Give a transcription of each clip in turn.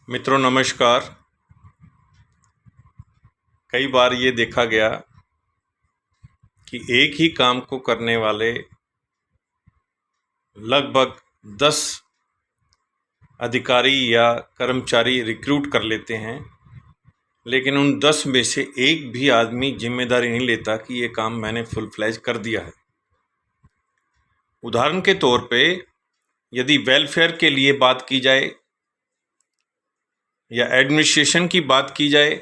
मित्रों नमस्कार। कई बार ये देखा गया कि एक ही काम को करने वाले लगभग 10 अधिकारी या कर्मचारी रिक्रूट कर लेते हैं, लेकिन उन 10 में से एक भी आदमी जिम्मेदारी नहीं लेता कि ये काम मैंने फुल फ्लैज कर दिया है। उदाहरण के तौर पे यदि वेलफेयर के लिए बात की जाए या एडमिनिस्ट्रेशन की बात की जाए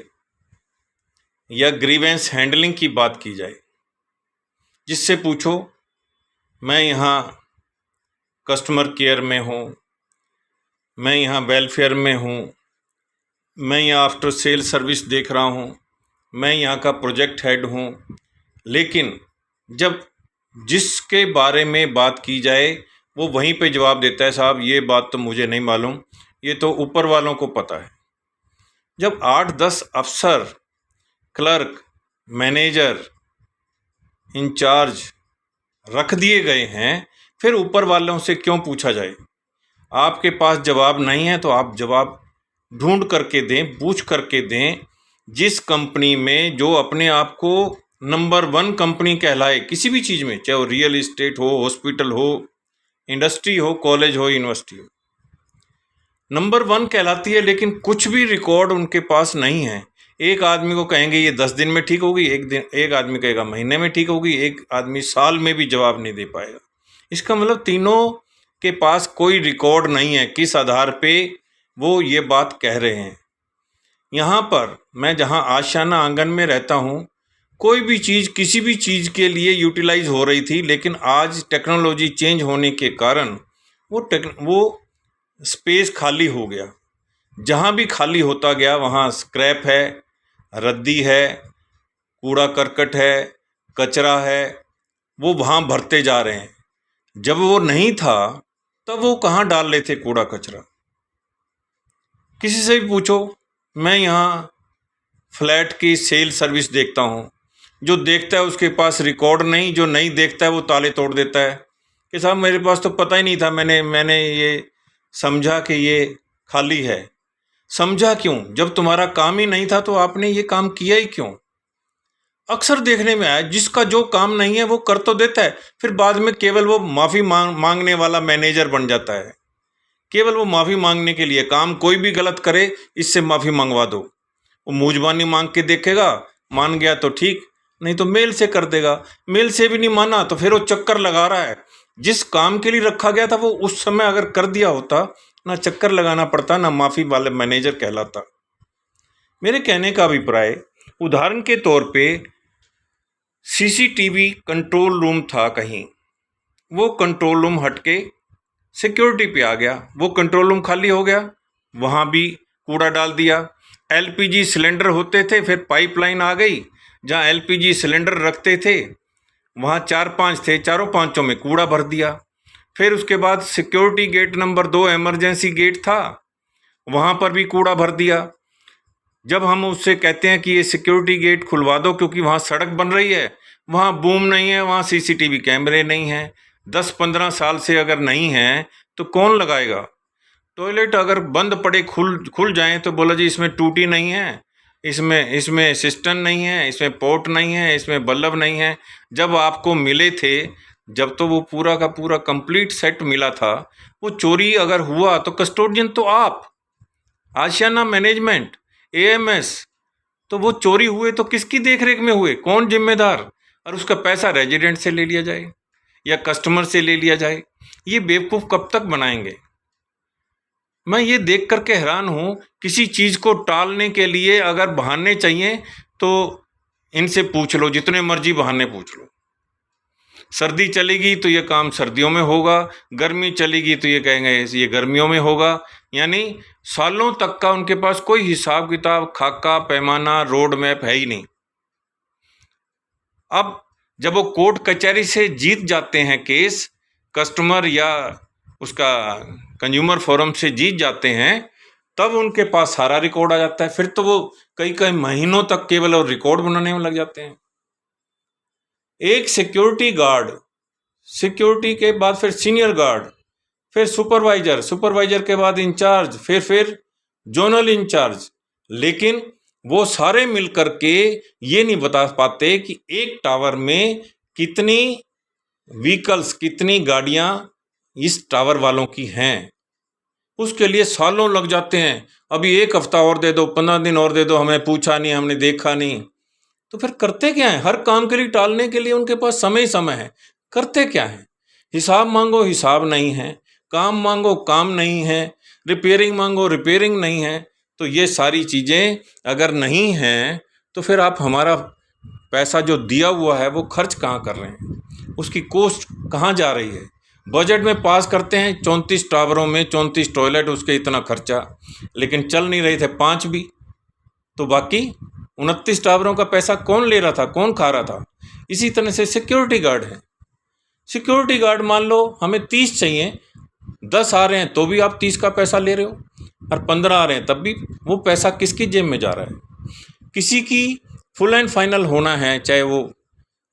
या ग्रीवेंस हैंडलिंग की बात की जाए, जिससे पूछो मैं यहाँ कस्टमर केयर में हूँ, मैं यहाँ वेलफेयर में हूँ, मैं यहाँ आफ्टर सेल सर्विस देख रहा हूँ, मैं यहाँ का प्रोजेक्ट हेड हूँ, लेकिन जब जिसके बारे में बात की जाए वो वहीं पे जवाब देता है, साहब ये बात तो मुझे नहीं मालूम, ये तो ऊपर वालों को पता है। जब 8-10 अफसर, क्लर्क, मैनेजर, इंचार्ज रख दिए गए हैं, फिर ऊपर वालों से क्यों पूछा जाए? आपके पास जवाब नहीं है तो आप जवाब ढूंढ करके दें, पूछ करके दें। जिस कंपनी में जो अपने आप को नंबर 1 कंपनी कहलाए किसी भी चीज़ में, चाहे वो रियल इस्टेट हो, हॉस्पिटल हो, इंडस्ट्री हो, कॉलेज हो, यूनिवर्सिटी हो, नंबर 1 कहलाती है, लेकिन कुछ भी रिकॉर्ड उनके पास नहीं है। एक आदमी को कहेंगे ये 10 दिन में ठीक होगी, एक आदमी कहेगा महीने में ठीक होगी, एक आदमी साल में भी जवाब नहीं दे पाएगा। इसका मतलब तीनों के पास कोई रिकॉर्ड नहीं है किस आधार पे वो ये बात कह रहे हैं। यहाँ पर मैं जहाँ आशियाना आंगन में रहता हूँ, कोई भी चीज़ किसी भी चीज़ के लिए यूटिलाइज हो रही थी, लेकिन आज टेक्नोलॉजी चेंज होने के कारण वो स्पेस खाली हो गया। जहाँ भी खाली होता गया वहाँ स्क्रैप है, रद्दी है, कूड़ा करकट है, कचरा है, वो वहाँ भरते जा रहे हैं। जब वो नहीं था तब वो कहाँ डाल रहे थे कूड़ा कचरा? किसी से भी पूछो। मैं यहाँ फ्लैट की सेल सर्विस देखता हूँ, जो देखता है उसके पास रिकॉर्ड नहीं, जो नहीं देखता है वो ताले तोड़ देता है कि साहब मेरे पास तो पता ही नहीं था, मैंने ये समझा कि ये खाली है। समझा क्यों? जब तुम्हारा काम ही नहीं था तो आपने ये काम किया ही क्यों? अक्सर देखने में आया जिसका जो काम नहीं है वो कर तो देता है, फिर बाद में केवल वो माफ़ी मांगने वाला मैनेजर बन जाता है। केवल वो माफ़ी मांगने के लिए, काम कोई भी गलत करे इससे माफ़ी मंगवा दो, वो मूजबानी मांग के देखेगा, मान गया तो ठीक, नहीं तो मेल से कर देगा। मेल से भी नहीं माना तो फिर वो चक्कर लगा रहा है। जिस काम के लिए रखा गया था वो उस समय अगर कर दिया होता, ना चक्कर लगाना पड़ता, ना माफ़ी वाले मैनेजर कहलाता। मेरे कहने का अभिप्राय, उदाहरण के तौर पे सीसीटीवी कंट्रोल रूम था कहीं, वो कंट्रोल रूम हटके सिक्योरिटी पे आ गया, वो कंट्रोल रूम खाली हो गया, वहाँ भी कूड़ा डाल दिया। एलपीजी सिलेंडर होते थे, फिर पाइपलाइन आ गई, जहाँ एलपीजी सिलेंडर रखते थे वहाँ 4-5 थे, चारों पांचों में कूड़ा भर दिया। फिर उसके बाद security gate number 2 emergency gate था, वहाँ पर भी कूड़ा भर दिया। जब हम उससे कहते हैं कि ये सिक्योरिटी गेट खुलवा दो क्योंकि वहाँ सड़क बन रही है, वहाँ बूम नहीं है, वहाँ सीसीटीवी कैमरे नहीं हैं, 10-15 साल से अगर नहीं है तो कौन लगाएगा? टॉयलेट अगर बंद पड़े खुल जाएं तो बोला जी इसमें टूटी नहीं है, इसमें सिस्टम नहीं है, इसमें पोर्ट नहीं है, इसमें बल्ब नहीं है। जब आपको मिले थे, जब तो वो पूरा का पूरा कंप्लीट सेट मिला था, वो चोरी अगर हुआ तो कस्टोडियन तो आप, आशियाना मैनेजमेंट, एएमएस, तो वो चोरी हुए तो किसकी देखरेख में हुए? कौन जिम्मेदार? और उसका पैसा रेजिडेंट से ले लिया जाए या कस्टमर से ले लिया जाए। ये बेवकूफ़ कब तक बनाएंगे? मैं ये देख करके हैरान हूँ। किसी चीज़ को टालने के लिए अगर बहाने चाहिए तो इनसे पूछ लो, जितने मर्जी बहाने पूछ लो। सर्दी चलेगी तो ये काम सर्दियों में होगा, गर्मी चलेगी तो ये कहेंगे ये गर्मियों में होगा। यानी सालों तक का उनके पास कोई हिसाब किताब, खाका, पैमाना, रोड मैप है ही नहीं। अब जब वो कोर्ट कचहरी से जीत जाते हैं केस, कस्टमर या उसका कंज्यूमर फोरम से जीत जाते हैं, तब उनके पास सारा रिकॉर्ड आ जाता है। फिर तो वो कई कई महीनों तक केवल और रिकॉर्ड बनाने में लग जाते हैं। एक सिक्योरिटी गार्ड, सिक्योरिटी के बाद फिर सीनियर गार्ड, फिर सुपरवाइजर, सुपरवाइजर के बाद इंचार्ज, फिर जोनल इंचार्ज, लेकिन वो सारे मिलकर के ये नहीं बता पाते कि एक टावर में कितनी व्हीकल्स, कितनी गाड़ियां इस टावर वालों की हैं। उसके लिए सालों लग जाते हैं। अभी 1 हफ्ता और दे दो, 15 दिन और दे दो, हमें पूछा नहीं, हमने देखा नहीं। तो फिर करते क्या है? हर काम के लिए टालने के लिए उनके पास समय ही समय है। करते क्या है? हिसाब मांगो, हिसाब नहीं है। काम मांगो, काम नहीं है। रिपेयरिंग मांगो, रिपेयरिंग नहीं है। तो ये सारी चीज़ें अगर नहीं हैं तो फिर आप हमारा पैसा जो दिया हुआ है वो खर्च कहाँ कर रहे हैं? उसकी कॉस्ट कहाँ जा रही है? बजट में पास करते हैं 34 टावरों में 34 टॉयलेट, उसके इतना खर्चा, लेकिन चल नहीं रहे थे 5 भी। तो बाकी 29 टावरों का पैसा कौन ले रहा था, कौन खा रहा था? इसी तरह से सिक्योरिटी गार्ड है। सिक्योरिटी गार्ड मान लो हमें 30 चाहिए, 10 आ रहे हैं तो भी आप 30 का पैसा ले रहे हो, और 15 आ रहे हैं तब भी वो पैसा किसकी जेब में जा रहा है? किसी की फुल एंड फाइनल होना है, चाहे वो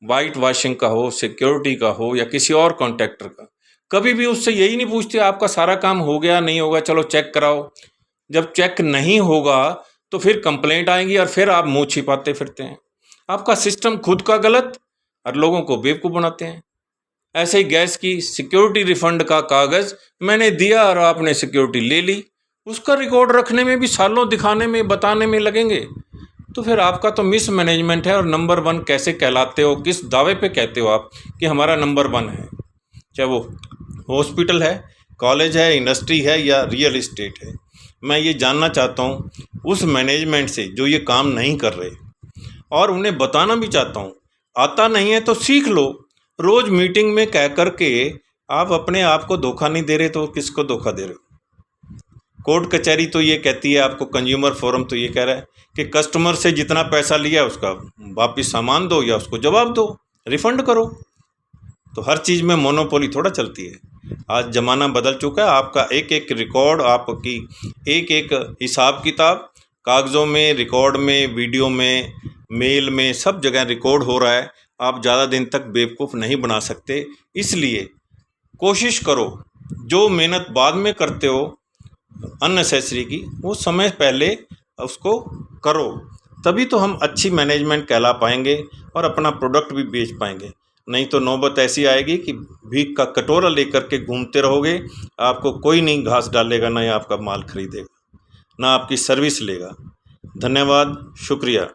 वाइट वॉशिंग का हो, सिक्योरिटी का हो, या किसी और कॉन्ट्रैक्टर का, कभी भी उससे यही नहीं पूछते आपका सारा काम हो गया नहीं होगा, चलो चेक कराओ। जब चेक नहीं होगा तो फिर कंप्लेंट आएंगी और फिर आप मुंह छिपाते फिरते हैं। आपका सिस्टम खुद का गलत और लोगों को बेवकूफ़ बनाते हैं। ऐसे ही गैस की सिक्योरिटी रिफंड का कागज़ मैंने दिया और आपने सिक्योरिटी ले ली, उसका रिकॉर्ड रखने में भी सालों, दिखाने में, बताने में लगेंगे। तो फिर आपका तो मिस मैनेजमेंट है। और नंबर 1 कैसे कहलाते हो, किस दावे पे कहते हो आप कि हमारा नंबर 1 है? चाहे वो हॉस्पिटल है, कॉलेज है, इंडस्ट्री है या रियल इस्टेट है। मैं ये जानना चाहता हूँ उस मैनेजमेंट से जो ये काम नहीं कर रहे, और उन्हें बताना भी चाहता हूँ, आता नहीं है तो सीख लो। रोज़ मीटिंग में कह कर के आप अपने आप को धोखा नहीं दे रहे तो किसको धोखा दे रहे हो? कोर्ट कचहरी तो ये कहती है आपको, कंज्यूमर फोरम तो ये कह रहा है कि कस्टमर से जितना पैसा लिया उसका वापस सामान दो या उसको जवाब दो, रिफंड करो। तो हर चीज़ में मोनोपोली थोड़ा चलती है। आज ज़माना बदल चुका है। आपका एक एक रिकॉर्ड, आपकी एक एक हिसाब किताब कागज़ों में, रिकॉर्ड में, वीडियो में, मेल में, सब जगह रिकॉर्ड हो रहा है। आप ज़्यादा दिन तक बेवकूफ़ नहीं बना सकते। इसलिए कोशिश करो, जो मेहनत बाद में करते हो अननेसेसरी की, वो समय पहले उसको करो, तभी तो हम अच्छी मैनेजमेंट कहला पाएंगे और अपना प्रोडक्ट भी बेच पाएंगे। नहीं तो नौबत ऐसी आएगी कि भीख का कटोरा लेकर के घूमते रहोगे, आपको कोई नहीं घास डालेगा, ना ही आपका माल खरीदेगा, ना आपकी सर्विस लेगा। धन्यवाद, शुक्रिया।